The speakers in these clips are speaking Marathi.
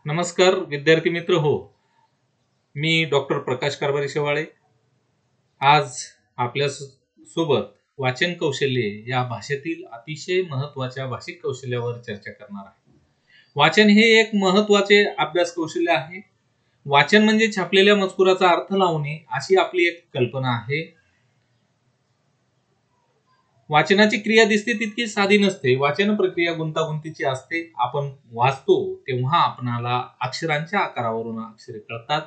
नमस्कार विद्यार्थी मित्र हो. मी डॉक्टर प्रकाश कारभारी शेवाळे आज आपल्या सोबत वाचन कौशल्ये या भाषेतील अतिशय महत्त्वाच्या भाषिक कौशल्यावर चर्चा करणार आहे. वाचन हे एक महत्त्वाचे अभ्यास कौशल्य आहे. वाचन म्हणजे छापलेल्या मजकुराचा अर्थ लावणे अशी आपली एक कल्पना आहे. वाचनाची क्रिया दिसते तितकी साधी नसते. वाचन प्रक्रिया गुंतागुंतीची असते. आपण वाचतो तेव्हा आपणाला अक्षरांच्या आकारावरून अक्षरे कळतात.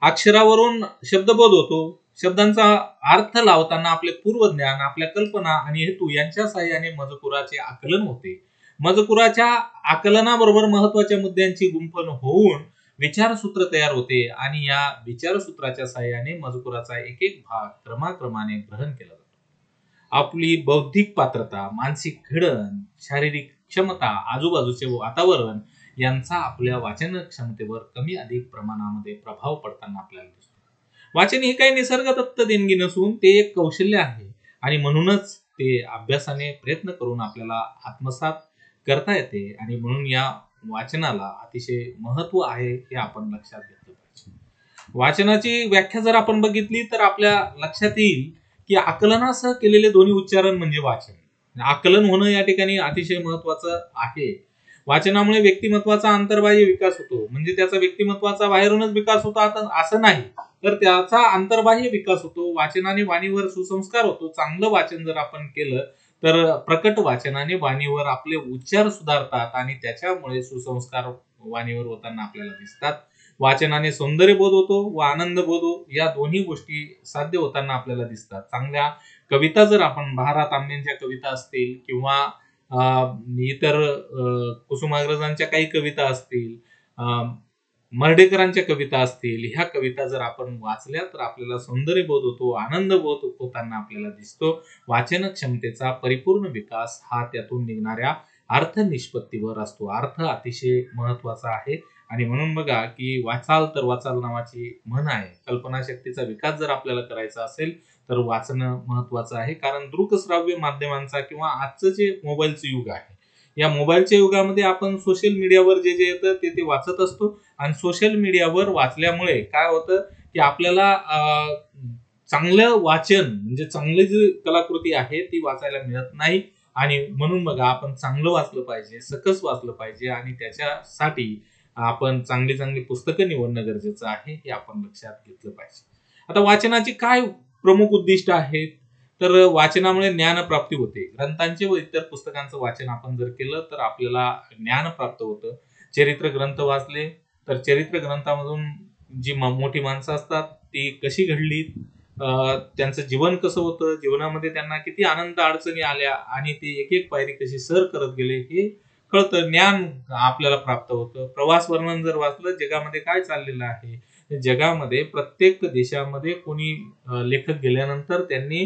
अक्षरावरून शब्दबोध होतो. शब्दांचा अर्थ लावताना आपले पूर्वज्ञान, आपल्या कल्पना आणि हेतू यांच्या साहाय्याने मजकुराचे आकलन होते. मजकुराच्या आकलनाबरोबर महत्त्वाच्या मुद्द्यांची गुंफण होऊन विचारसूत्र तयार होते आणि या विचारसूत्राच्या साहाय्याने मजकुराचा एक एक भाग क्रमाक्रमाने ग्रहण केला जातो. आपली बौद्धिक पात्रता, मानसिक घडण, शारीरिक क्षमता, आजूबाजूचे वातावरण यांचा आपल्या वाचन क्षमतेवर कमी अधिक प्रमाणामध्ये प्रभाव पडताना आपल्याला दिसतो. वाचन ही काही निसर्गदत्त देणगी नसून ते एक कौशल्य आहे आणि म्हणूनच ते अभ्यासाने प्रयत्न करून आपल्याला आत्मसात करता येते आणि म्हणून या वाचनाला अतिशय महत्त्व आहे हे आपण लक्षात घेतलं पाहिजे. वाचनाची व्याख्या जर आपण बघितली तर आपल्या लक्षात येईल की आकलनासह केलेले दोन्ही उच्चारण म्हणजे वाचन. आकलन होणं या ठिकाणी अतिशय महत्त्वाचं आहे. वाचनामुळे व्यक्तिमत्वाचा अंतर्बाह्य विकास होतो. म्हणजे त्याचा व्यक्तिमत्वाचा बाहेरूनच विकास होतो असं नाही, तर त्याचा अंतर्बाह्य विकास होतो. वाचनाने वाणीवर सुसंस्कार होतो. चांगलं वाचन जर आपण केलं तर प्रकट वाचनाने वाणीवर आपले उच्चार सुधारतात आणि त्याच्यामुळे सुसंस्कार वाणीवर होताना आपल्याला दिसतात. वाचनाने सौंदर्यबोध होतो व आनंदबोध या दोन्ही गोष्टी साध्य होताना आपल्याला दिसतात. चांगल्या कविता जर आपण भा.रा. तांब्यांच्या कविता असतील किंवा इतर कुसुमाग्रजांच्या काही कविता असतील, मर्ढेकरांच्या कविता असतील, ह्या कविता जर आपण वाचल्या तर आपल्याला सौंदर्यबोध होतो, आनंदबोध होताना आपल्याला दिसतो. वाचन क्षमतेचा परिपूर्ण विकास हा त्यातून निघणाऱ्या अर्थ निष्पत्तीवर असतो. अर्थ अतिशय महत्त्वाचा आहे आणि म्हणून बघा की वाचाल तर वाचाल नावाची म्हण आहे. कल्पनाशक्तीचा विकास जर आपल्याला करायचा असेल तर वाचणं महत्त्वाचं आहे. कारण दृकश्राव्य माध्यमांचा किंवा आजचं जे मोबाईलचं युग आहे, या मोबाईलच्या युगामध्ये आपण सोशल मीडियावर जे येतं ते वाचत असतो आणि सोशल मीडियावर वाचल्यामुळे काय होतं की आपल्याला चांगलं वाचन म्हणजे चांगली जी कलाकृती आहे ती वाचायला मिळत नाही आणि म्हणून बघा आपण चांगलं वाचलं पाहिजे, सकस वाचलं पाहिजे आणि त्याच्यासाठी आपण चांगली चांगली पुस्तकं निवडणं गरजेचं आहे हे आपण लक्षात घेतलं पाहिजे. आता वाचनाची काय प्रमुख उद्दिष्ट आहेत तर वाचनामुळे ज्ञान प्राप्ती होते. ग्रंथांचे व इतर पुस्तकांचं वाचन आपण जर केलं तर आपल्याला ज्ञान प्राप्त होतं. चरित्र ग्रंथ वाचले तर चरित्र ग्रंथामधून जी मोठी माणसं असतात ती कशी घडली, त्यांचं जीवन कसं होतं, जीवनामध्ये त्यांना किती आनंद अडचणी आल्या आणि ते एक एक पायरी कशी सर करत गेले हे कळतं. ज्ञान आपल्याला प्राप्त होतं. प्रवास वर्णन जर वाचलं जगामध्ये काय चाललेलं आहे, जगामध्ये प्रत्येक देशामध्ये कोणी लेखक गेल्यानंतर त्यांनी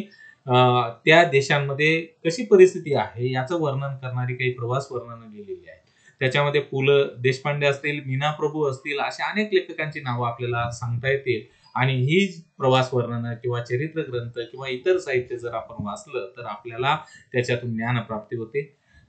त्या देशांमध्ये कशी परिस्थिती आहे याचं वर्णन करणारी काही प्रवास वर्णनं लिहिलेली आहेत. त्याच्यामध्ये पु ल देशपांडे असतील, मीना प्रभू असतील, अशा अनेक लेखकांची नावं आपल्याला सांगता येतील आणि ही प्रवास वर्णनं किंवा चरित्र ग्रंथ किंवा इतर साहित्य जर आपण वाचलं तर आपल्याला त्याच्यातून ज्ञानप्राप्ती होते.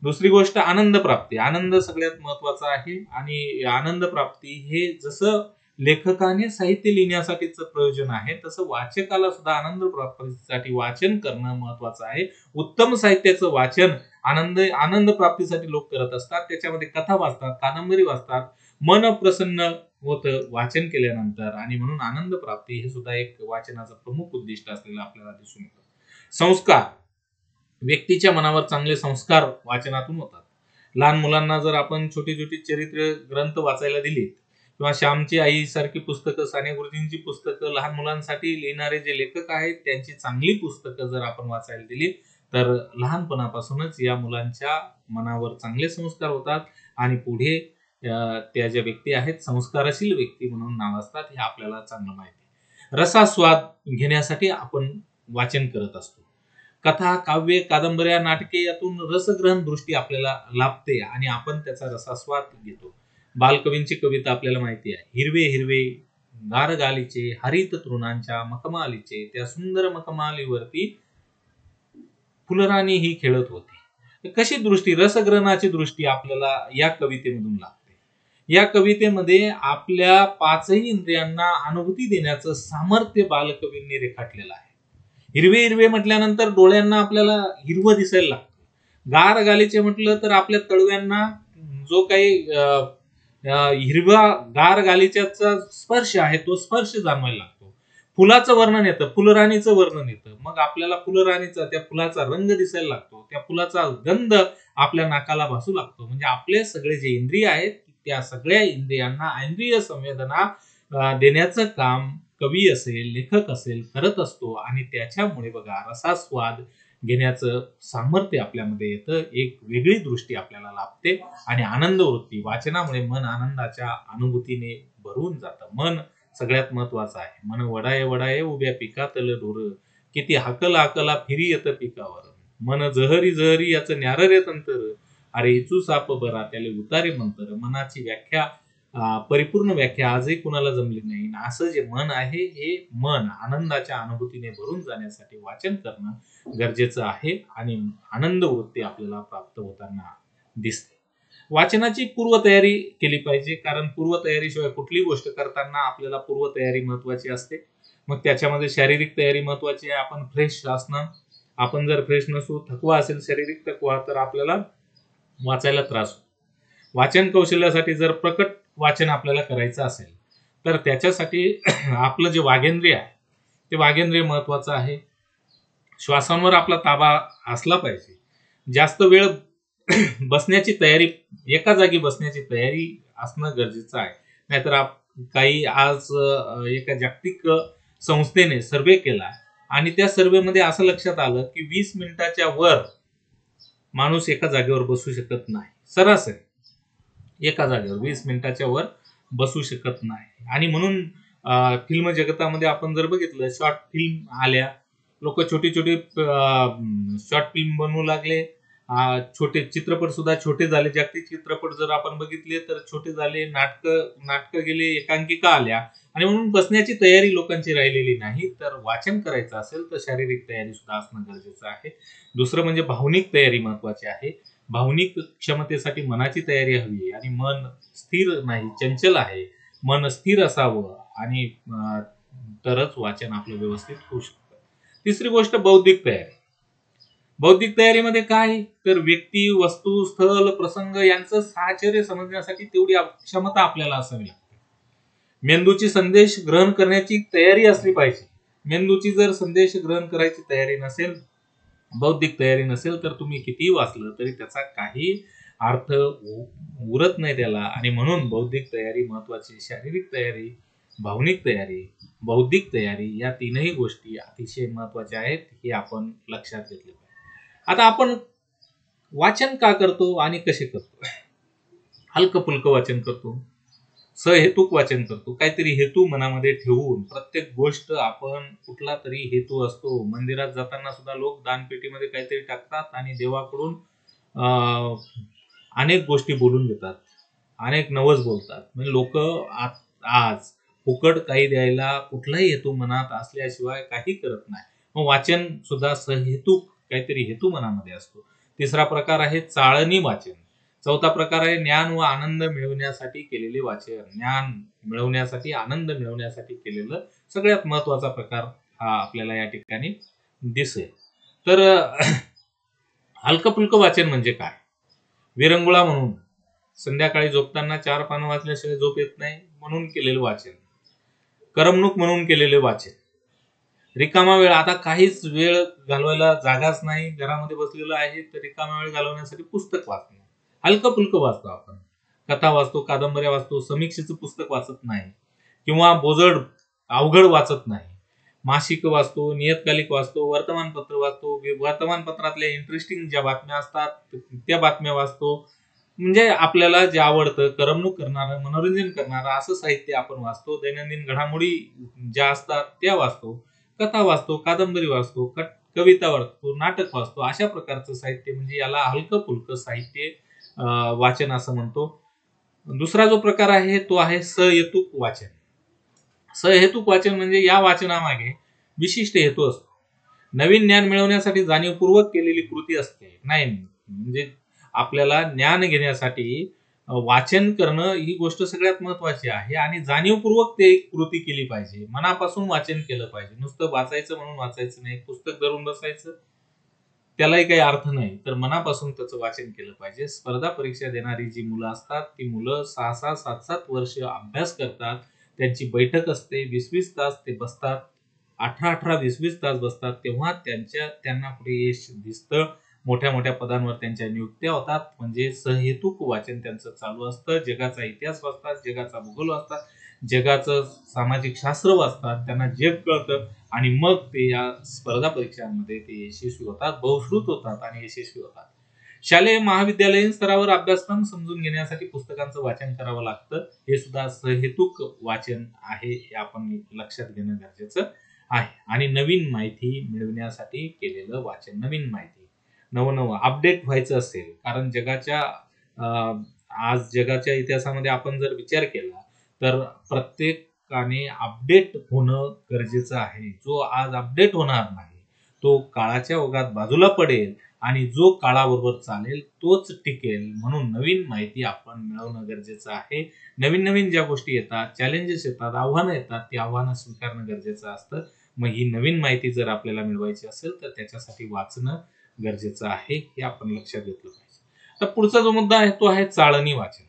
दुसरी गोष्ट आनंद प्राप्ती. आनंद सगळ्यात महत्त्वाचा आहे आणि आनंद प्राप्ती हे जसं लेखकाने साहित्य लिहिण्यासाठीचं प्रयोजन आहे तसं वाचकाला सुद्धा आनंद प्राप्तीसाठी वाचन करणं महत्त्वाचं आहे. उत्तम साहित्याचं वाचन आनंद प्राप्तीसाठी लोक करत असतात. त्याच्यामध्ये कथा वाचतात, कादंबरी वाचतात, मन प्रसन्न होतं वाचन केल्यानंतर आणि म्हणून आनंद प्राप्ती हे सुद्धा एक वाचनाचं प्रमुख उद्दिष्ट असलेलं आपल्याला दिसून येतं. संस्कार. व्यक्तीच्या मनावर चांगले संस्कार वाचनातून होतात. लहान मुलांना जर आपण छोटी छोटी चरित्र ग्रंथ वाचायला दिली किंवा श्यामची आई सारखी पुस्तकं, साने गुरुजींची पुस्तकं, लहान मुलांसाठी लिहिणारे जे लेखक आहेत त्यांची चांगली पुस्तकं जर आपण वाचायला दिली तर लहानपणापासूनच या मुलांच्या मनावर चांगले संस्कार होतात आणि पुढे त्या ज्या व्यक्ती आहेत संस्कारशील व्यक्ती म्हणून नावाजतात हे आपल्याला चांगलं माहिती आहे. रसास्वाद घेण्यासाठी आपण वाचन करत असतो. कथा, काव्य, कादंबऱ्या, नाटके यातून रसग्रहण दृष्टी आपल्याला लाभते आणि आपण त्याचा रसास्वाद घेतो. बालकवींची कविता आपल्याला माहिती आहे. हिरवे हिरवे गार गालीचे, हरित तृणांच्या मखमालीचे, त्या सुंदर मखमालीवरती फुलराणी ही खेळत होती. कशी दृष्टी, रसग्रहणाची दृष्टी आपल्याला या कवितेमधून लागते. या कवितेमध्ये आपल्या पाचही इंद्रियांना अनुभूती देण्याचं सामर्थ्य बालकवींनी रेखाटलेलं आहे. हिरवे हिरवे म्हटल्यानंतर डोळ्यांना आपल्याला हिरवं दिसायला लागतं. गार गालीचे म्हटलं तर आपल्या तळव्यांना जो काही हिरवा गार गालिच्याचा स्पर्श आहे तो स्पर्श जाणवायला लागतो. फुलाचं वर्णन येतं, फुलराणीचं वर्णन येतं, मग आपल्याला फुलराणीचा त्या फुलाचा रंग दिसायला लागतो, त्या फुलाचा गंध आपल्या नाकाला भासू लागतो. म्हणजे आपले सगळे जे इंद्रिय आहेत त्या सगळ्या इंद्रियांना इंद्रिय संवेदना देण्याचं काम कवी असेल, लेखक असेल करत असतो आणि त्याच्यामुळे बघा रसास्वाद घेण्याचं सामर्थ्य आपल्यामध्ये येतं, एक वेगळी दृष्टी आपल्याला लाभते आणि आनंद वृत्ती वाचनामुळे मन आनंदाच्या अनुभूतीने भरून जातं. मन सगळ्यात महत्वाचं आहे. मन वडाये वडाये उभ्या पिकातलं ढोर, किती हाकला हाकला फिरी येतं पिकावर, मन जहरी जहरी याचं न्यार रे तंतर, अरे इचू साप बरा त्याले उतारे मंतर. मनाची व्याख्या परिपूर्ण व्याख्या आजही कुणाला जमली नाही. असं जे मन आहे हे मन आनंदाच्या अनुभूतीने भरून जाण्यासाठी वाचन करणं गरजेचं आहे आणि आनंद वृत्ती आपल्याला प्राप्त होताना दिसते. वाचनाची पूर्वतयारी केली पाहिजे, कारण पूर्वतयारीशिवाय कुठली गोष्ट करताना आपल्याला पूर्वतयारी महत्वाची असते. मग त्याच्यामध्ये शारीरिक तयारी महत्वाची आहे. आपण फ्रेश असणं, आपण जर फ्रेश नसू, थकवा असेल शारीरिक थकवा, तर आपल्याला वाचायला त्रास होतो. वाचन कौशल्यासाठी जर प्रकट वाचन आपल्याला करायचं असेल तर त्याच्यासाठी आपलं जे वागेंद्रिय आहे ते वागेंद्रिय महत्वाचं आहे. श्वासांवर आपला ताबा असला पाहिजे. जास्त वेळ बसण्याची तयारी, एका जागी बसण्याची तयारी असणं गरजेचं आहे. नाहीतर काही आज एका जागतिक संस्थेने सर्वे केला आणि त्या सर्वेमध्ये असं लक्षात आलं की 20 मिनिटाच्या वर माणूस एका जागेवर बसू शकत नाही. सरासरी एका जागेवर 20 मिनिटाच्या वर बसू शकत नाही. आणि म्हणून फिल्म जगतामध्ये आपण जर बघितलं, शॉर्ट फिल्म आल्या, लोक छोटी छोटी शॉर्ट फिल्म बनवू लागले, छोटे चित्रपट सुद्धा छोटे झाले. जागतिक चित्रपट जर आपण बघितले तर छोटे झाले, नाटक गेले, एकांकिका आल्या आणि म्हणून बसण्याची तयारी लोकांची राहिलेली नाही. तर वाचन करायचं असेल तर शारीरिक तयारी सुद्धा असणं गरजेचं आहे. दुसरं म्हणजे भावनिक तयारी महत्वाची आहे. भावनिक क्षमतेसाठी मनाची तयारी हवी आणि मन स्थिर नाही, चंचल आहे. मन स्थिर असावं आणि तरच वाचन आपलं व्यवस्थित होऊ शकतं. तिसरी गोष्ट बौद्धिक तयारी. बौद्धिक तयारीमध्ये काय, तर व्यक्ती, वस्तू, स्थळ, प्रसंग यांचं साहचर्य समजण्यासाठी तेवढी क्षमता आपल्याला असावी लागते. मेंदूची संदेश ग्रहण करण्याची तयारी असली पाहिजे. मेंदूची जर संदेश ग्रहण करायची तयारी नसेल, बौद्धिक तयारी नसेल, तर तुम्ही कितीही वाचलं तरी त्याचा काही अर्थ उरत नाही त्याला. आणि म्हणून बौद्धिक तयारी महत्वाची. शारीरिक तयारी, भावनिक तयारी, बौद्धिक तयारी या तीनही गोष्टी अतिशय महत्वाच्या आहेत, हे आपण लक्षात घेतले पाहिजे. आता आपण वाचन का करतो आणि कसे करतो? हलकं फुलकं वाचन करतो, सहेतुक वाचन करतो, काहीतरी हेतू मनामध्ये ठेवून. प्रत्येक गोष्ट आपण कुठला तरी हेतू असतो. मंदिरात जाताना सुद्धा लोक दानपेटीमध्ये काहीतरी टाकतात आणि देवाकडून अनेक गोष्टी बोलून घेतात, अनेक नवस बोलतात. म्हणजे लोक आज फुकट काही द्यायला कुठलाही हेतू मनात असल्याशिवाय काही करत नाही. मग वाचन सुद्धा सहेतुक काहीतरी हेतू मनामध्ये असतो. तिसरा प्रकार आहे चाळणी वाचन. चौथा प्रकार आहे ज्ञान व आनंद मिळवण्यासाठी केलेले वाचन. ज्ञान मिळवण्यासाठी, आनंद मिळवण्यासाठी केलेलं सगळ्यात महत्वाचा प्रकार हा आपल्याला या ठिकाणी दिसेल. तर हलकं फुलकं वाचन म्हणजे काय? विरंगुळा म्हणून संध्याकाळी झोपताना 4 पानं वाचल्याशिवाय झोप येत नाही म्हणून केलेलं वाचन. करमणूक म्हणून केलेले वाचन. रिकामा वेळ, आता काहीच वेळ घालवायला जागाच नाही, घरामध्ये बसलेलो आहे, तर रिकामा वेळ घालवण्यासाठी पुस्तक वाचणं. हलकं फुलकं वाचतो आपण. कथा वाचतो, कादंबऱ्या वाचतो, समीक्षेचं पुस्तक वाचत नाही किंवा बोजड अवघड वाचत नाही. मासिक वाचतो, नियतकालिक वाचतो, वर्तमानपत्र वाचतो, वर्तमानपत्रातल्या इंटरेस्टिंग ज्या बातम्या असतात त्या बातम्या वाचतो. म्हणजे आपल्याला जे आवडतं, करमणूक करणारं, मनोरंजन करणारं असं साहित्य आपण वाचतो. दैनंदिन घडामोडी ज्या असतात त्या वाचतो, कथा वाचतो, कादंबरी वाचतो, कविता वाचतो, नाटक वाचतो. अशा प्रकारचं साहित्य म्हणजे याला हलकं फुलकं साहित्य वाचन असं म्हणतो. दुसरा जो प्रकार आहे तो आहे सहेतुक वाचन. सहेतुक वाचन म्हणजे या वाचनामागे विशिष्ट हेतू असतो. नवीन ज्ञान मिळवण्यासाठी जाणीवपूर्वक केलेली कृती असते नाही, म्हणजे आपल्याला ज्ञान घेण्यासाठी वाचन करणं ही गोष्ट सगळ्यात महत्वाची आहे आणि जाणीवपूर्वक ते कृती केली पाहिजे. मनापासून वाचन केलं पाहिजे. नुसतं वाचायचं म्हणून वाचायचं नाही. पुस्तक धरून बसायचं त्यालाही काही अर्थ नाही. तर मनापासून त्याचं वाचन केलं पाहिजे. स्पर्धा परीक्षा देणारी जी मुलं असतात, ती मुलं 6-6, 7-7 वर्ष अभ्यास करतात. त्यांची बैठक असते. 20-20 तास ते बसतात. 18-18, 20-20 तास बसतात. तेव्हा त्यांना पुढे यश दिसतं. मोठ्या-मोठ्या पदांवर त्यांच्या नियुक्त्या होतात. म्हणजे सहेतुक वाचन त्यांचं चालू असतं. जगाचा इतिहास वाचतात, जगाचा भूगोल वाचतात, जगाचं सामाजिक शास्त्र वाचतात. त्यांना जग कळतं आणि मग ते या स्पर्धा परीक्षांमध्ये ते यशस्वी होतात, बहुश्रुत होतात आणि यशस्वी होतात. शालेय महाविद्यालयीन स्तरावर अभ्यासक्रम समजून घेण्यासाठी पुस्तकांचं वाचन करावं लागतं. हे सुद्धा सहेतुक वाचन आहे हे आपण लक्षात घेणं गरजेचं आहे. आणि नवीन माहिती मिळवण्यासाठी केलेलं वाचन. नवीन माहिती, नवं अपडेट व्हायचं असेल, कारण आज जगाच्या इतिहासामध्ये आपण जर विचार केला तर प्रत्येकाने अपडेट होणं गरजेचं आहे. जो आज अपडेट होणार नाही तो काळाच्या ओघात बाजूला पडेल आणि जो काळाबरोबर चालेल तोच टिकेल. म्हणून नवीन माहिती आपण मिळवणं गरजेचं आहे. नवीन ज्या गोष्टी येतात, चॅलेंजेस येतात, आव्हानं येतात, ती आव्हानं स्वीकारणं गरजेचं असतं. मग ही नवीन माहिती जर आपल्याला मिळवायची असेल तर त्याच्यासाठी वाचणं गरजेचं आहे, हे आपण लक्षात घेतलं पाहिजे. तर पुढचा जो मुद्दा आहे तो आहे चाळणी वाचन.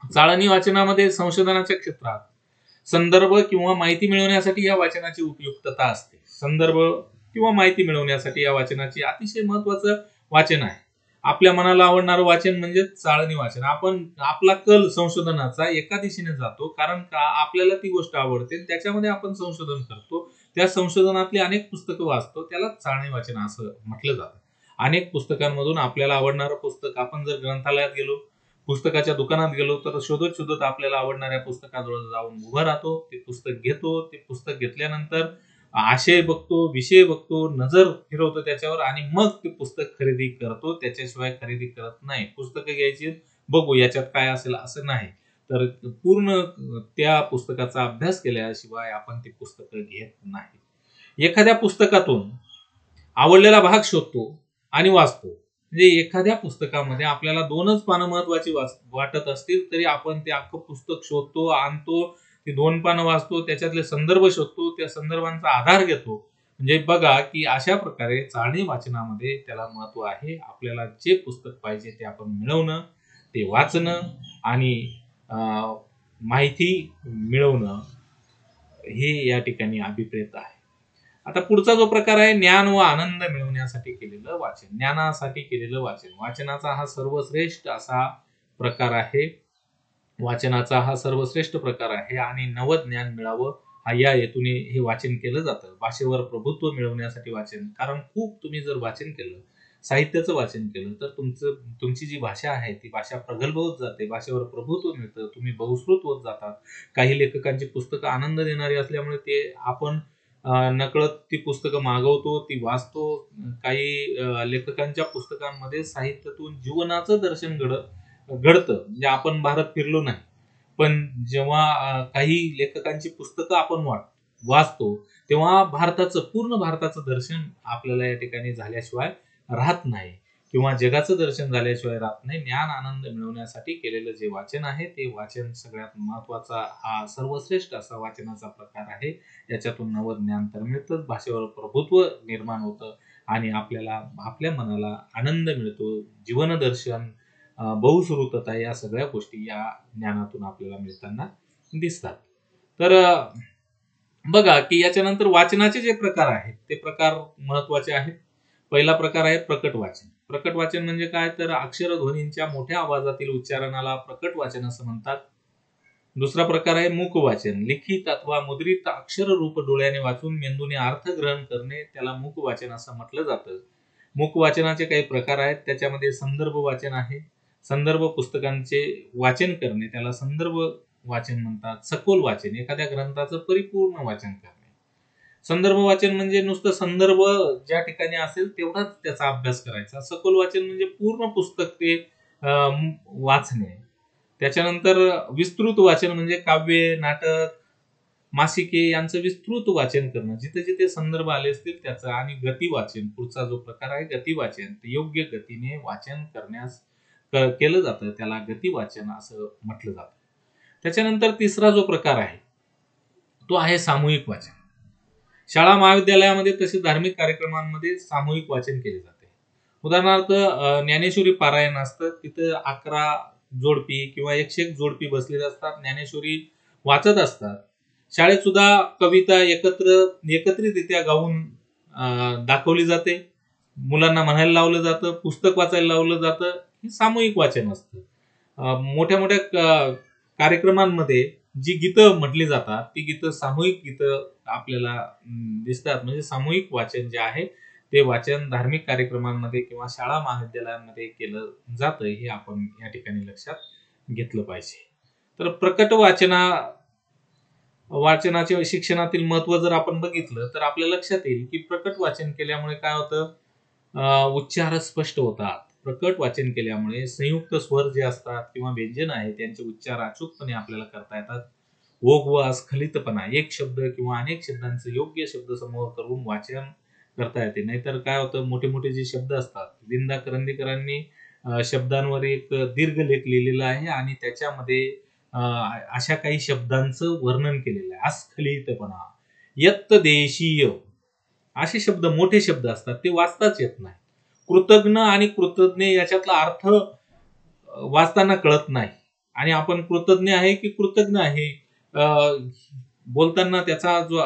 चाळणी वाचनामध्ये संशोधनाच्या क्षेत्रात संदर्भ किंवा माहिती मिळवण्यासाठी या वाचनाची उपयुक्तता असते. संदर्भ किंवा माहिती मिळवण्यासाठी या वाचनाची अतिशय महत्वाचं वाचन आहे. आपल्या मनाला आवडणारं वाचन म्हणजे चाळणी वाचन. आपला कल संशोधनाचा एका दिशेने जातो, कारण का आपल्याला ती गोष्ट आवडते, त्याच्यामध्ये आपण संशोधन करतो. त्या संशोधनातली अनेक पुस्तकं वाचतो, त्याला चाळणी वाचन असं म्हटलं जातं. अनेक पुस्तकांमधून आपल्याला आवडणारं पुस्तक, आपण जर ग्रंथालयात गेलो, पुस्तकाच्या दुकानात गेलो तर शोधत शोधत आपल्याला आवडणाऱ्या पुस्तकाजवळ जाऊन उभं राहतो, ते पुस्तक घेतो. ते पुस्तक घेतल्यानंतर आशय बघतो, विषय बघतो, नजर फिरवतो त्याच्यावर आणि मग ते पुस्तक खरेदी करतो. त्याच्याशिवाय खरेदी करत नाही. पुस्तकं घ्यायची, बघू याच्यात काय असेल असं नाही. तर पूर्ण त्या पुस्तकाचा अभ्यास केल्याशिवाय आपण ते पुस्तकं घेत नाही. एखाद्या पुस्तकातून आवडलेला भाग शोधतो आणि वाचतो. म्हणजे एखाद्या पुस्तकामध्ये आपल्याला 2च पानं महत्वाची वाटत असतील तरी आपण ते अख्खं पुस्तक शोधतो, आणतो, ती 2 पानं वाचतो, त्याच्यातले संदर्भ शोधतो, त्या संदर्भांचा आधार घेतो. म्हणजे बघा की अशा प्रकारे चाळणी वाचनामध्ये त्याला महत्व आहे. आपल्याला जे पुस्तक पाहिजे ते आपण मिळवणं, ते वाचणं आणि माहिती मिळवणं हे या ठिकाणी अभिप्रेत आहे. आता पुढचा जो प्रकार आहे ज्ञान व आनंद मिळवण्यासाठी केलेलं वाचन. ज्ञानासाठी केलेलं वाचन. वाचनाचा हा सर्वश्रेष्ठ असा प्रकार आहे. वाचनाचा हा सर्वश्रेष्ठ प्रकार आहे आणि नवज्ञान मिळावं या हेतूने हे वाचन केलं जातं. भाषेवर प्रभुत्व मिळवण्यासाठी वाचन. कारण खूप तुम्ही जर वाचन केलं, साहित्याचं वाचन केलं तर तुमची जी भाषा आहे ती भाषा प्रगल्भ होत जाते. भाषेवर प्रभुत्व मिळतं. तुम्ही बहुश्रुत होत जातात. काही लेखकांची पुस्तकं आनंद देणारी असल्यामुळे ते आपण नकळत ती पुस्तकं मागवतो, ती वाचतो. काही लेखकांच्या पुस्तकांमध्ये साहित्यातून जीवनाचं दर्शन घडतं. म्हणजे आपण भारत फिरलो नाही. पण जेव्हा काही लेखकांची पुस्तकं आपण वाचतो, तेव्हा पूर्ण भारताचं दर्शन आपल्याला या ठिकाणी झाल्याशिवाय राहत नाही किंवा जगाचं दर्शन झाल्याशिवाय राहत नाही. ज्ञान आनंद मिळवण्यासाठी केलेलं जे वाचन आहे, ते वाचन सगळ्यात महत्वाचा हा सर्वश्रेष्ठ असा वाचनाचा प्रकार आहे. याच्यातून नवज्ञान तर मिळतंच, भाषेवर प्रभुत्व निर्माण होतं आणि आपल्याला आपल्या मनाला आनंद मिळतो. जीवनदर्शन, बहुश्रुतता या सगळ्या गोष्टी या ज्ञानातून आपल्याला मिळताना दिसतात. तर बघा की याच्यानंतर वाचनाचे जे प्रकार आहेत ते प्रकार महत्वाचे आहेत. पहिला प्रकार आहे प्रकट वाचन. प्रकट वाचन म्हणजे काय, तर अक्षर ध्वनींच्या मोठ्या आवाजातील उच्चारणाला प्रकट वाचन असं म्हणतात. दुसरा प्रकार आहे मूक वाचन. लिखित अथवा मुद्रित अक्षर रूप डोळ्याने वाचून मेंदूने अर्थ ग्रहण करणे, त्याला मूक वाचन असं म्हटलं जातं. मूक वाचनाचे काही प्रकार आहेत. त्याच्यामध्ये संदर्भ वाचन आहे. संदर्भ पुस्तकांचे वाचन करणे त्याला संदर्भ वाचन म्हणतात. सखोल वाचन, एखाद्या ग्रंथाचं परिपूर्ण वाचन करणे. संदर्भ वाचन म्हणजे नुसतं संदर्भ ज्या ठिकाणी असेल तेवढाच त्याचा अभ्यास करायचा. सखोल वाचन म्हणजे पूर्ण पुस्तक ते वाचणे. त्याच्यानंतर विस्तृत वाचन म्हणजे काव्य, नाटक, मासिके यांचं विस्तृत वाचन करणं, जिथे जिथे संदर्भ आले असतील त्याचं. आणि गती वाचन, पुढचा जो प्रकार आहे गती वाचन, योग्य गतीने वाचन करण्यास केलं जातं त्याला गती वाचन असं म्हटलं जातं. त्याच्यानंतर तिसरा जो प्रकार आहे तो आहे सामूहिक वाचन. शाळा महाविद्यालयामध्ये तसेच धार्मिक कार्यक्रमांमध्ये सामूहिक वाचन केले जाते. उदाहरणार्थ ज्ञानेश्वरी पारायण असतं, तिथं 11 जोडपी किंवा 101 जोडपी बसलेले असतात, ज्ञानेश्वरी वाचत असतात. शाळेत सुद्धा कविता एकत्रितरित्या गाऊन दाखवली जाते. मुलांना म्हणायला लावलं जातं, पुस्तक वाचायला लावलं जातं. हे सामूहिक वाचन असतं. मोठ्या मोठ्या कार्यक्रमांमध्ये जी गीतं म्हटली जातात ती गीतं सामूहिक गीतं आपल्याला दिसतात. म्हणजे सामूहिक वाचन जे आहे ते वाचन धार्मिक कार्यक्रमांमध्ये किंवा शाळा महाविद्यालयांमध्ये केलं जातं हे आपण या ठिकाणी लक्षात घेतलं पाहिजे. तर प्रकट वाचनाचे शिक्षणातील महत्व जर आपण बघितलं तर आपल्या लक्षात येईल की प्रकट वाचन केल्यामुळे काय होतं, उच्चार स्पष्ट होतात. प्रकट वाचन केल्यामुळे संयुक्त स्वर जे असतात किंवा व्यंजन आहे त्यांचे उच्चार अचूकपणे आपल्याला करता येतात. ओघ व स्खलितपणा, एक शब्द किंवा अनेक शब्दांचं योग्य शब्द समूह करून वाचन करता येते. नाहीतर काय होतं, मोठे मोठे जे शब्द असतात, विंदा करंदीकरांनी शब्दांवर एक दीर्घ लेख लिहिलेला आहे आणि त्याच्यामध्ये अशा काही शब्दांचं वर्णन केलेलं आहे. अस्खलितपणा, यत्त देशीय असे शब्द, मोठे शब्द असतात, ते वाचताच येत नाही. कृतज्ञ आणि कृतज्ञ याच्यातला अर्थ वाचताना कळत नाही आणि आपण कृतज्ञ आहे की कृतज्ञ आहे बोलताना त्याचा जो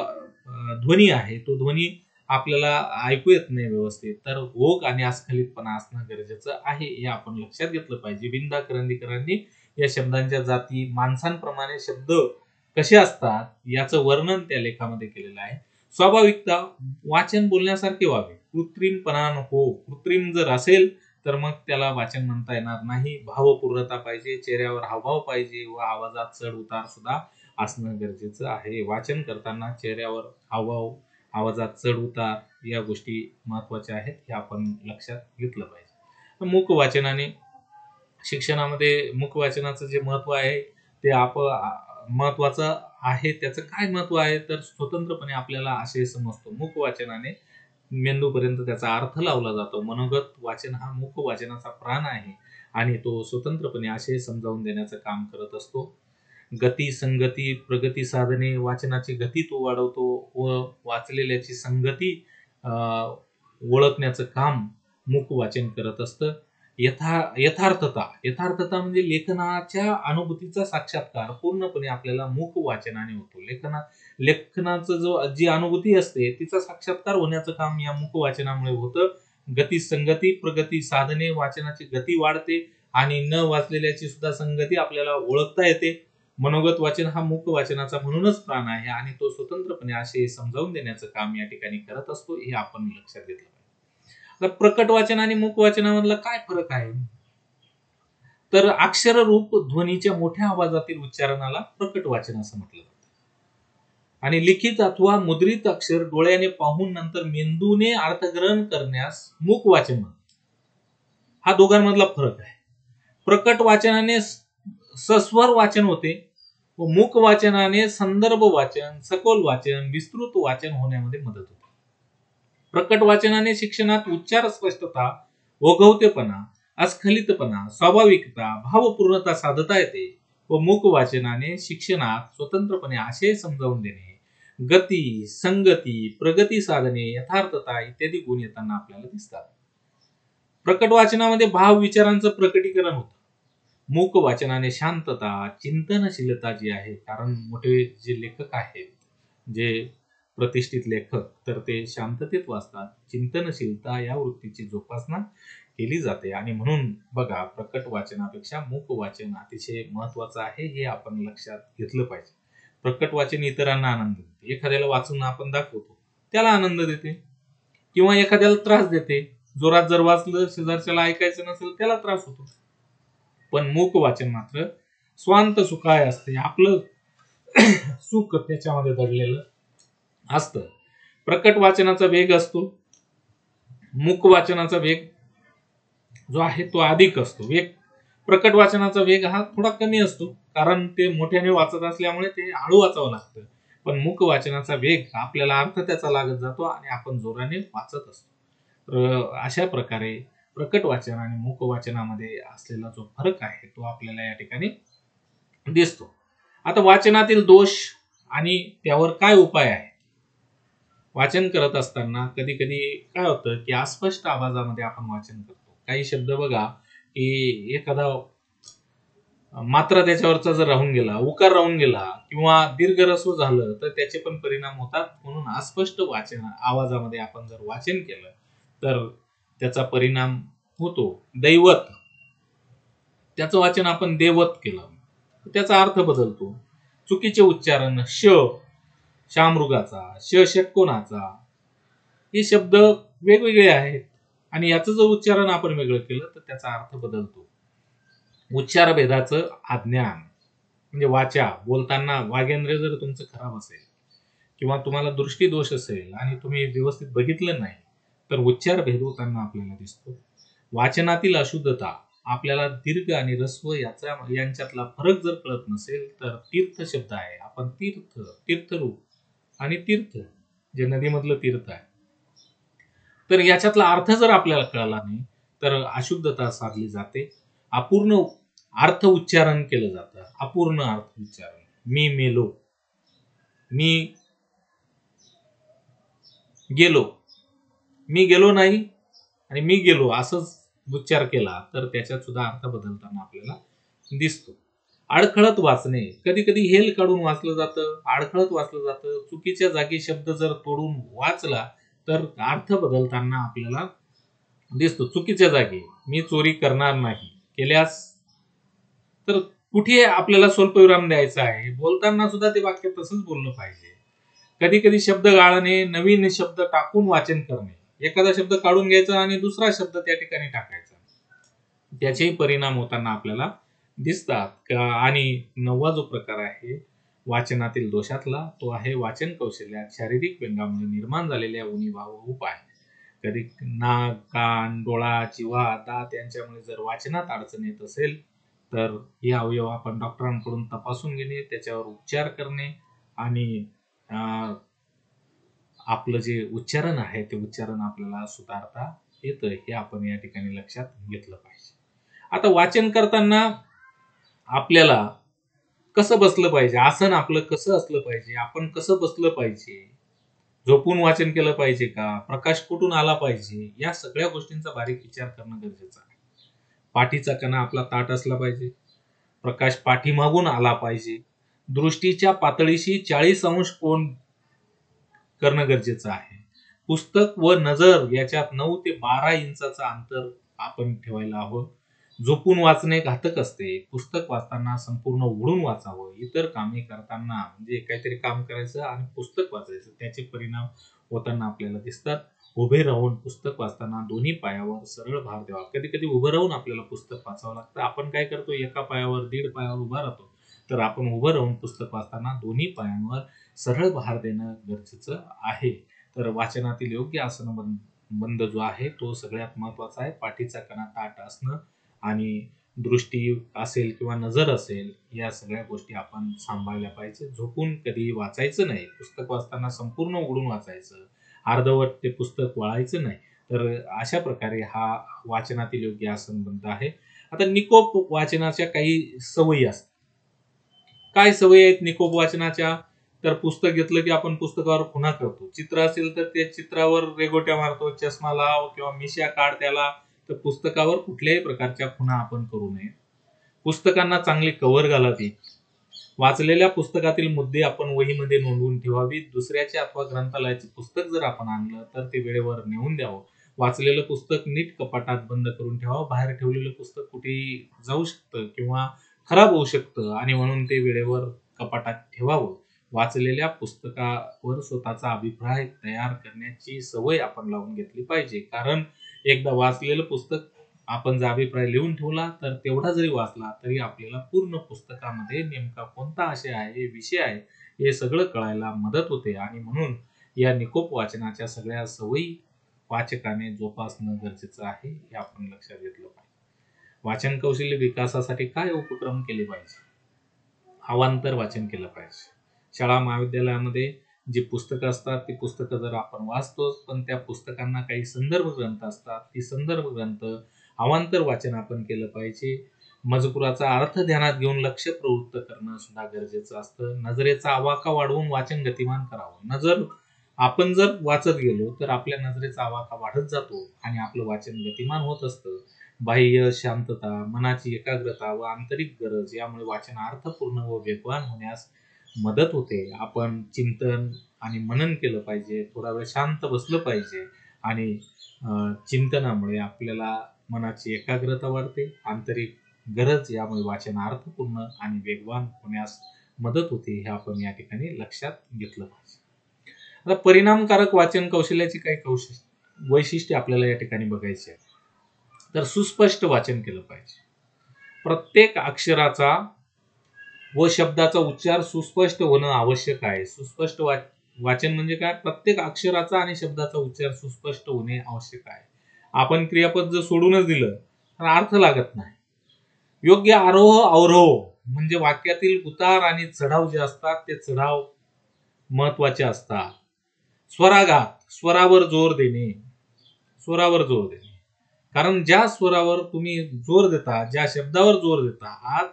ध्वनी आहे तो ध्वनी आपल्याला ऐकू येत नाही व्यवस्थित. तर ओघ आणि अस्खलितपणा असणं गरजेचं आहे हे आपण लक्षात घेतलं पाहिजे. विंदा करंदीकरांनी या शब्दांच्या जाती, माणसांप्रमाणे शब्द कसे असतात याचं वर्णन त्या लेखामध्ये केलेलं आहे. स्वाभाविकता, वाचन बोलण्यासारखे व्हावे, कृत्रिमपणा नको. कृत्रिम जर असेल तर मग त्याला वाचन म्हणता येणार नाही. भावपूर्णता पाहिजे, चेहऱ्यावर हावभाव पाहिजे व आवाजात चढ उतार सुद्धा असणं गरजेचं आहे. वाचन करताना चेहऱ्यावर हावभाव, आवाजात चढ उतार या गोष्टी महत्वाच्या आहेत हे आपण लक्षात घेतलं पाहिजे. मूक वाचनाने शिक्षणामध्ये मूक वाचनाचं जे महत्व आहे ते महत्वाचं आहे. त्याचं काय महत्व आहे तर स्वतंत्रपणे आपल्याला आशय समजतो. मूक वाचनाने मेंदूपर्यंत त्याचा अर्थ लावला जातो. मनोगत वाचन हा मूक वाचनाचा प्राण आहे आणि तो स्वतंत्रपणे आशय समजावून देण्याचं काम करत असतो. गती, संगती, प्रगती साधने, वाचनाची गती तो वाढवतो व वाचलेल्याची संगती ओळखण्याचं काम मूक वाचन करत असतं. यथार्थता म्हणजे लेखनाच्या अनुभूतीचा साक्षात्कार पूर्णपणे आपल्याला मूक वाचनाने होतो. लेखनाचं जी अनुभूती असते तिचा साक्षात्कार होण्याचं काम या मूक वाचनामुळे होतं. गती, संगती, प्रगती साधने, वाचनाची गती वाढते आणि न वाचलेल्याची सुद्धा संगती आपल्याला ओळखता येते. मनोगत वाचन हा मूक वाचनाचा म्हणूनच प्राण आहे आणि तो स्वतंत्रपणे आशय समजावून देण्याचं काम या ठिकाणी करत असतो हे आपण लक्षात घेतलं पाहिजे. तर प्रकट वाचन आणि मूक वाचनामधला काय फरक आहे तर अक्षररूप ध्वनीच्या मोठ्या आवाजातील उच्चारणाला प्रकट वाचन असं म्हटलं जातं आणि लिखित अथवा मुद्रित अक्षर डोळ्याने पाहून नंतर मेंदूने अर्थग्रहण करण्यास मूक वाचन म्हणतात. हा दोघांमधला फरक आहे. प्रकट वाचनाने सस्वर वाचन होते व मूक वाचनाने संदर्भ वाचन, सखोल वाचन, विस्तृत वाचन होण्यामध्ये मदत होते. प्रकट वाचनाने शिक्षणात उच्चार स्पष्टता, ओघवतेपणा, अस्खलितपणा, स्वाभाविकता, भावपूर्णता साधता येते व मूक वाचनाने शिक्षणात स्वतंत्रपणे आशय समजावून देणे, गती, संगती, प्रगती साधने, यथार्थता इत्यादी गुण येताना आपल्याला दिसतात. प्रकट वाचनामध्ये भाव विचारांचं प्रकटीकरण होतं. मूक वाचनाने शांतता, चिंतनशीलता जी आहे, कारण मोठे जे लेखक आहेत, जे प्रतिष्ठित लेखक, तर ते शांततेत वाचतात. चिंतनशीलता या वृत्तीची जोपासना केली जाते आणि म्हणून बघा प्रकट वाचनापेक्षा मूक वाचन अतिशय महत्वाचं आहे हे आपण लक्षात घेतलं पाहिजे. प्रकट वाचन इतरांना आनंद देते. एखाद्याला वाचून आपण दाखवतो त्याला आनंद देते किंवा एखाद्याला त्रास देते. जोरात जर वाचलं शेजारच्याला ऐकायचं नसेल त्याला त्रास होतो. पण मूक वाचन मात्र स्वांत सुखाय असते. आपलं सुख त्याच्यामध्ये दडलेलं असतं. प्रकट वाचनाचा वेग असतो, मूक वाचनाचा वेग जो आहे तो अधिक असतो. प्रकट वाचनाचा वेग हा थोडा कमी असतो कारण ते मोठ्याने वाचत असल्यामुळे ते हळू वाचावं लागतं. पण मूक वाचनाचा वेग आपल्याला अर्थ त्याचा लागत जातो आणि आपण जोराने वाचत असतो. अशा प्रकारे प्रकट वाचन आणि मूक वाचनामध्ये असलेला जो फरक आहे तो आपल्याला या ठिकाणी दिसतो. आता वाचनातील दोष आणि त्यावर काय उपाय आहे? वाचन करत असताना कधी कधी काय होतं की अस्पष्ट आवाजामध्ये आपण वाचन करतो. काही शब्द बघा की एखादा मात्र त्याच्यावरचा जर राहून गेला, उकार राहून गेला किंवा दीर्घ ऱ्हस्व झालं तर त्याचे पण परिणाम होतात. म्हणून अस्पष्ट वाचन आवाजामध्ये आपण जर वाचन केलं तर त्याचा परिणाम होतो. दैवत, त्याचं वाचन आपण देवत केलं तर त्याचा अर्थ बदलतो. चुकीचे उच्चारण, शामृगाचा, षटकोनाचा, हे शब्द वेगवेगळे आहेत आणि याचं जर उच्चारण आपण वेगळं केलं तर त्याचा अर्थ बदलतो. उच्चार भेदाचं अज्ञान म्हणजे वाचा, बोलताना वागेंद्र जर तुमचं खराब असेल किंवा तुम्हाला दृष्टी दोष असेल आणि तुम्ही व्यवस्थित बघितलं नाही तर उच्चार भेद होताना आपल्याला दिसतो. वाचनातील अशुद्धता, आपल्याला दीर्घ आणि ऱ्हस्व यांच्यातला फरक जर कळत नसेल तर तीर्थ शब्द आहे, आपण तीर्थरूप आणि तीर्थ जे नदीमधलं तीर्थ आहे, तर याच्यातला अर्थ जर आपल्याला कळला नाही तर अशुद्धता साधली जाते. अपूर्ण अर्थ उच्चारण केलं जातं. अपूर्ण अर्थ उच्चारण, मी मेलो, मी गेलो, मी गेलो नाही आणि मी गेलो असंच उच्चार केला तर त्याच्यात सुद्धा अर्थ बदलताना आपल्याला दिसतो. अडखळत वाचणे, कधी कधी हेल काढून वाचलं जातं, अडखळत वाचलं जातं. चुकीच्या जागी शब्द जर तोडून वाचला तर अर्थ बदलताना आपल्याला दिसतो. चुकीच्या जागी, मी चोरी करणार नाही केल्यास, तर कुठे आपल्याला स्वल्पविराम द्यायचा आहे. बोलताना सुद्धा ते वाक्य तसंच बोललं पाहिजे. कधी कधी शब्द गाळणे, नवीन शब्द टाकून वाचन करणे, एखादा शब्द काढून घ्यायचा आणि दुसरा शब्द त्या ठिकाणी टाकायचा, त्याचेही परिणाम होताना आपल्याला दिसतात. आणि 9वा जो प्रकार आहे वाचनातील दोषातला तो आहे वाचन कौशल्यात शारीरिक व्यंगामुळे निर्माण झालेल्या उणीवा व उपाय. कधी नाक, कान, डोळा, जिव्हा, दात यांच्यामुळे जर वाचनात अडचण येत असेल तर हे अवयव आपण डॉक्टरांकडून तपासून घेणे, त्याच्यावर उपचार करणे आणि आपलं जे उच्चारण आहे ते उच्चारण आपल्याला सुधारता येतं, हे आपण या ठिकाणी लक्षात घेतलं पाहिजे. आता वाचन करताना आपल्याला कसं बसलं पाहिजे, आसन आपलं कसं असलं पाहिजे, आपण कसं बसलं पाहिजे, झोपून वाचन केलं पाहिजे का, प्रकाश कुठून आला पाहिजे, या सगळ्या गोष्टींचा बारीक विचार करणं गरजेचं आहे. पाठीचा कणा आपला ताठ असला पाहिजे, प्रकाश पाठीमागून आला पाहिजे, दृष्टीच्या पातळीशी 40 अंश कोन करणं गरजेचं आहे. पुस्तक व नजर याच्यात 9 ते 12 इंचाचं अंतर आपण ठेवायला हवं. झोपून वाचणे घातक असते. पुस्तक वाचताना संपूर्ण उघडून वाचावं. इतर कामे करताना म्हणजे काहीतरी काम करायचं आणि पुस्तक वाचायचं, त्याचे परिणाम होताना आपल्याला दिसतात. उभे राहून पुस्तक वाचताना दोन्ही पायावर सरळ भार द्यावा. कधी कधी उभं राहून आपल्याला पुस्तक वाचावं लागतं. आपण काय करतो, एका पायावर, दीड पायावर उभा राहतो. तर आपण उभं राहून पुस्तक वाचताना दोन्ही पायांवर सरळ भार देणं गरजेचं आहे. तर वाचनातील योग्य आसन बंद जो आहे तो सगळ्यात महत्वाचा आहे. पाठीचा कणा ताठ असणं आणि दृष्टी असेल किंवा नजर असेल, या सगळ्या गोष्टी आपण सांभाळल्या पाहिजे. झोपून कधीही वाचायचं नाही. पुस्तक वाचताना संपूर्ण उघडून वाचायचं, अर्धवट ते पुस्तक वळायचं नाही. तर अशा प्रकारे हा वाचनातील योग्य आसन बंद आहे. आता निकोप वाचनाच्या काही सवयी असतात. काय सवयी आहेत निकोप वाचनाच्या? तर पुस्तक घेतलं की आपण पुस्तकावर खुणा करतो. चित्र असेल तर ते चित्रावर रेघोट्या मारतो, चष्मा लाव किंवा मिश्या काढ त्याला. तर पुस्तकावर कुठल्याही प्रकारच्या खुणा आपण करू नये. पुस्तकांना चांगली कव्हर घालावी. वाचलेल्या पुस्तकातील मुद्दे आपण वहीमध्ये नोंदवून ठेवावीत. दुसऱ्याचे अथवा ग्रंथालयाचे पुस्तक जर आपण आणलं तर ते वेळेवर नेऊन द्यावं. वाचलेलं पुस्तक नीट कपाटात बंद करून ठेवावं. बाहेर ठेवलेलं पुस्तक कुठेही जाऊ शकतं किंवा खराब होऊ शकतं आणि म्हणून ते वेळेवर कपाटात ठेवावं. वाचलेल्या पुस्तकावर स्वतःचा अभिप्राय तयार करण्याची सवय आपण लावून घेतली पाहिजे. कारण एकदा वाचलेलं पुस्तक आपण जर अभिप्राय लिहून ठेवला तर तेवढा जरी वाचला तरी आपल्याला पूर्ण पुस्तकामध्ये नेमका कोणता आशय आहे, विषय आहे, हे सगळं कळायला मदत होते. आणि म्हणून या निकोप वाचनाच्या सगळ्या सवयी वाचकाने जोपासणं गरजेचं आहे, हे आपण लक्षात घेतलं पाहिजे. वाचन कौशल्य विकासासाठी काय उपक्रम केले पाहिजे? अवांतर वाचन केलं पाहिजे. शाळा महाविद्यालयामध्ये जी पुस्तकं असतात ती पुस्तकं जर आपण वाचतोच, पण त्या पुस्तकांना काही संदर्भ ग्रंथ असतात. ती संदर्भ ग्रंथ अवांतर वाचन आपण केलं पाहिजे. मजकुराचा अर्थ ध्यानात घेऊन लक्ष प्रवृत्त करणं सुद्धा गरजेचं असतं. नजरेचा आवाका वाढवून वाचन गतिमान करावं. आपण जर वाचत गेलो तर आपल्या नजरेचा आवाका वाढत जातो आणि आपलं वाचन गतिमान होत असतं. बाह्य शांतता, मनाची एकाग्रता व आंतरिक गरज यामुळे वाचन अर्थपूर्ण व वेगवान होण्यास मदत होते. आपण चिंतन आणि मनन केलं पाहिजे. थोडा वेळ शांत बसलं पाहिजे आणि चिंतनामुळे आपल्याला मनाची एकाग्रता वाढते. आंतरिक गरज यामुळे वाचन अर्थपूर्ण आणि वेगवान होण्यास मदत होते. हे आपण या ठिकाणी लक्षात घेतलं पाहिजे. आता परिणामकारक वाचन कौशल्याची काही वैशिष्ट्ये आपल्याला या ठिकाणी बघायची आहेत. तर सुस्पष्ट वाचन केलं पाहिजे. प्रत्येक अक्षराचा व शब्दाचा उच्चार सुस्पष्ट होणं आवश्यक आहे. सुस्पष्ट वाचन म्हणजे काय? प्रत्येक अक्षराचा आणि शब्दाचा उच्चार सुस्पष्ट होणे आवश्यक आहे. आपण क्रियापद जर सोडूनच दिलं तर अर्थ लागत नाही. योग्य आरोह अवरोह म्हणजे वाक्यातील उतार आणि चढाव जे असतात ते चढाव महत्वाचे असतात. स्वराघात, स्वरावर जोर देणे. कारण ज्या स्वरावर तुम्ही जोर देता, ज्या शब्दावर जोर देता आहात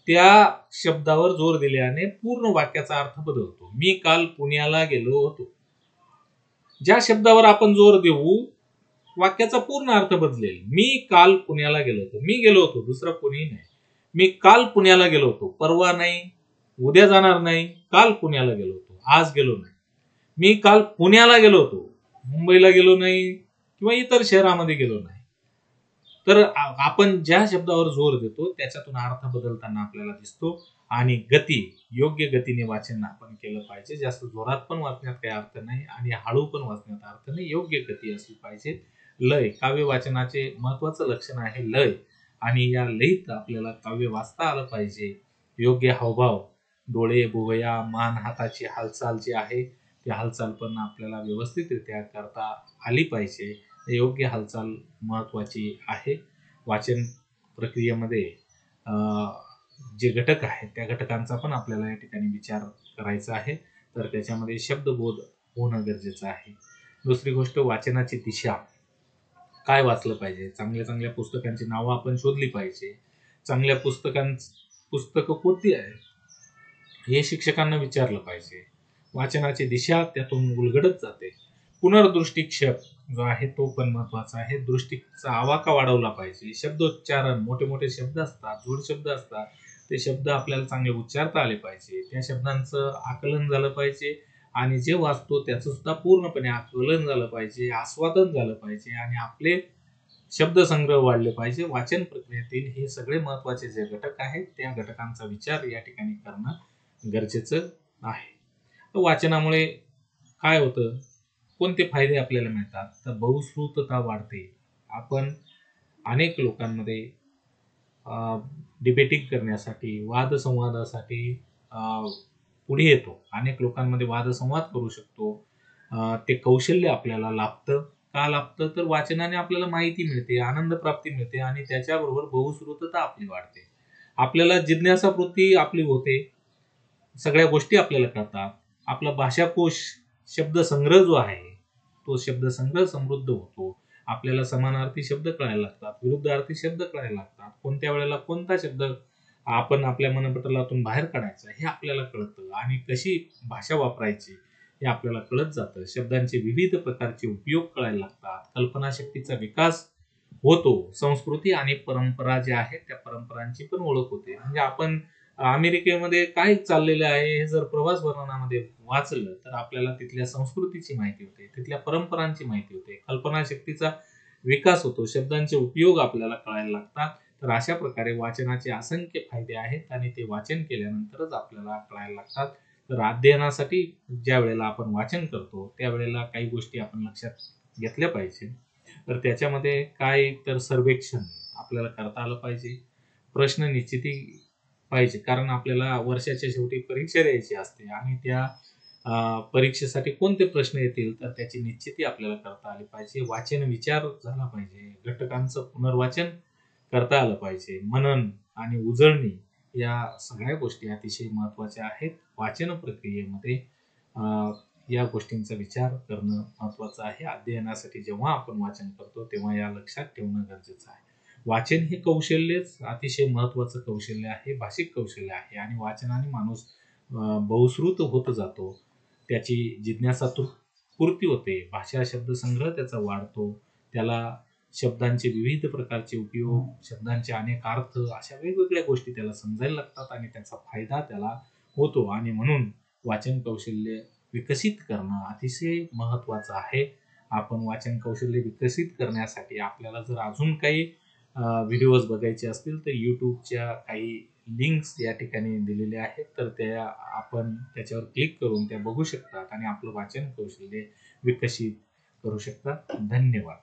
त्या शब्दावर जोर दिल्याने पूर्ण वाक्याचा अर्थ बदलतो. मी काल पुण्याला गेलो होतो. ज्या शब्दावर आपण जोर देऊ वाक्याचा पूर्ण अर्थ बदलेल. मी काल पुण्याला गेलो होतो. मी गेलो होतो, दुसरा कोणी नाही. मी काल पुण्याला गेलो होतो. परवा नाही, उद्या जाणार नाही. काल पुण्याला गेलो होतो, आज गेलो नाही. मी काल पुण्याला गेलो होतो, मुंबईला गेलो नाही किंवा इतर शहरामध्ये गेलो नाही. तर आपण ज्या शब्दावर जोर देतो त्याच्यातून अर्थ बदलताना आपल्याला दिसतो. आणि योग्य गतीने वाचन आपण केलं पाहिजे. जास्त जोरात पण वाचण्यात काही अर्थ नाही आणि हळू पण वाचण्यात अर्थ नाही. योग्य गती असली पाहिजे. लय, काव्य वाचनाचे महत्वाचं लक्षण आहे लय. आणि या लयीत आपल्याला काव्य वाचता आलं पाहिजे. योग्य हावभाव, डोळे, भुवया, मान, हाताची हालचाल जी आहे ती हालचाल पण आपल्याला व्यवस्थितरित्या करता आली पाहिजे. योग्य हालचाल महत्वाची आहे. वाचन प्रक्रियेमध्ये जे घटक आहेत त्या घटकांचा पण आपल्याला या ठिकाणी विचार करायचा आहे. तर त्याच्यामध्ये शब्दबोध होणं गरजेचं आहे. दुसरी गोष्ट वाचनाची दिशा. काय वाचलं पाहिजे? चांगल्या पुस्तकांची नावं आपण शोधली पाहिजे. चांगल्या पुस्तकं कोणती आहेत हे शिक्षकांना विचारलं पाहिजे. वाचनाची दिशा त्यातून उलगडत जाते. पुनर्दृष्टिक्षेप जो आहे तो पण महत्वाचा आहे. दृष्टीचा आवाका वाढवला पाहिजे. शब्दोच्चारण, मोठे शब्द असतात, जोड शब्द असतात, ते शब्द आपल्याला चांगले उच्चारता आले पाहिजे. त्या शब्दांचं आकलन झालं पाहिजे आणि जे वाचतो त्याचं सुद्धा पूर्णपणे आकलन झालं पाहिजे, आस्वादन झालं पाहिजे आणि आपले शब्दसंग्रह वाढले पाहिजे. वाचन प्रक्रियेतील हे सगळे महत्वाचे जे घटक आहेत त्या घटकांचा विचार या ठिकाणी करणं गरजेचं आहे. वाचनामुळे काय होतं? कोणते फायदे आपल्याला मिळतात? तर बहुश्रुतता वाढते. आपण अनेक लोकांमध्ये डिबेटिंग करण्यासाठी, वादसंवादासाठी पुढे येतो. अनेक लोकांमध्ये वादसंवाद करू शकतो. ते कौशल्य आपल्याला लाभतं. का लाभतं? तर वाचनाने आपल्याला माहिती मिळते, आनंद प्राप्ती मिळते आणि त्याच्याबरोबर बहुश्रुतता आपली वाढते. आपल्याला जिज्ञासावृत्ती आपली होते. सगळ्या गोष्टी आपल्याला कळतात. आपला भाषाकोश, शब्दसंग्रह जो आहे तो शब्दसंग्रह समृद्ध होतो. आपल्याला समानार्थी शब्द कळायला लागतात, विरुद्धार्थी शब्द कळायला लागतात. कोणत्या वेळेला कोणता शब्द आपण आपल्या मनपटलातून बाहेर काढायचा हे आपल्याला कळतं आणि कशी भाषा वापरायची हे आपल्याला कळत जातं. शब्दांचे विविध प्रकारचे उपयोग कळायला लागतात. कल्पनाशक्तीचा विकास होतो. संस्कृती आणि परंपरा ज्या आहेत त्या परंपरांची पण ओळख होते. म्हणजे आपण अमेरिकेमध्ये काय चाललेलं आहे हे जर प्रवास वर्णनामध्ये वाचलं तर आपल्याला तिथल्या संस्कृतीची माहिती होते, तिथल्या परंपरांची माहिती होते, कल्पनाशक्तीचा विकास होतो, शब्दांचे उपयोग आपल्याला कळायला लागतात. तर अशा प्रकारे वाचनाचे असंख्य फायदे आहेत आणि ते वाचन केल्यानंतरच आपल्याला कळायला लागतात. तर अध्ययनासाठी ज्या वेळेला आपण वाचन करतो त्यावेळेला काही गोष्टी आपण लक्षात घेतल्या पाहिजे. तर त्याच्यामध्ये काय तर सर्वेक्षण आपल्याला करता आलं पाहिजे. प्रश्न निश्चिती पाहिजे. कारण आपल्याला वर्षाच्या शेवटी परीक्षा द्यायची असते आणि त्या परीक्षेसाठी कोणते प्रश्न येतील तर त्याची निश्चिती आपल्याला करता आली पाहिजे. वाचन विचार झाला पाहिजे. घटकांचं पुनर्वाचन करता आलं पाहिजे. मनन आणि उजळणी या सगळ्या गोष्टी अतिशय महत्वाच्या आहेत. वाचन प्रक्रियेमध्ये या गोष्टींचा विचार करणं महत्त्वाचं आहे. अध्ययनासाठी जेव्हा आपण वाचन करतो तेव्हा या लक्षात ठेवणं गरजेचं आहे. वाचन हे कौशल्यच अतिशय महत्त्वाचं कौशल्य आहे, भाषिक कौशल्य आहे आणि वाचनाने माणूस बहुश्रुत होत जातो. त्याची जिज्ञासा पूर्ती होते. भाषा शब्दसंग्रह त्याचा वाढतो. त्याला शब्दांचे विविध प्रकारचे उपयोग, शब्दांचे अनेक अर्थ अशा वेगवेगळ्या गोष्टी त्याला समजायला लागतात आणि त्याचा फायदा त्याला होतो आणि म्हणून वाचन कौशल्य विकसित करणं अतिशय महत्त्वाचं आहे. आपण वाचन कौशल्य विकसित करण्यासाठी आपल्याला जर अजून काही व्हिडिओज बघायचे असतील तर YouTubeच्या काही लिंक्स या ठिकाणी दिलेल्या आहेत. तर त्या आपण त्याच्यावर क्लिक करून त्या बघू शकतात आणि आपलं वाचन कौशल्य विकसित करू शकता. धन्यवाद.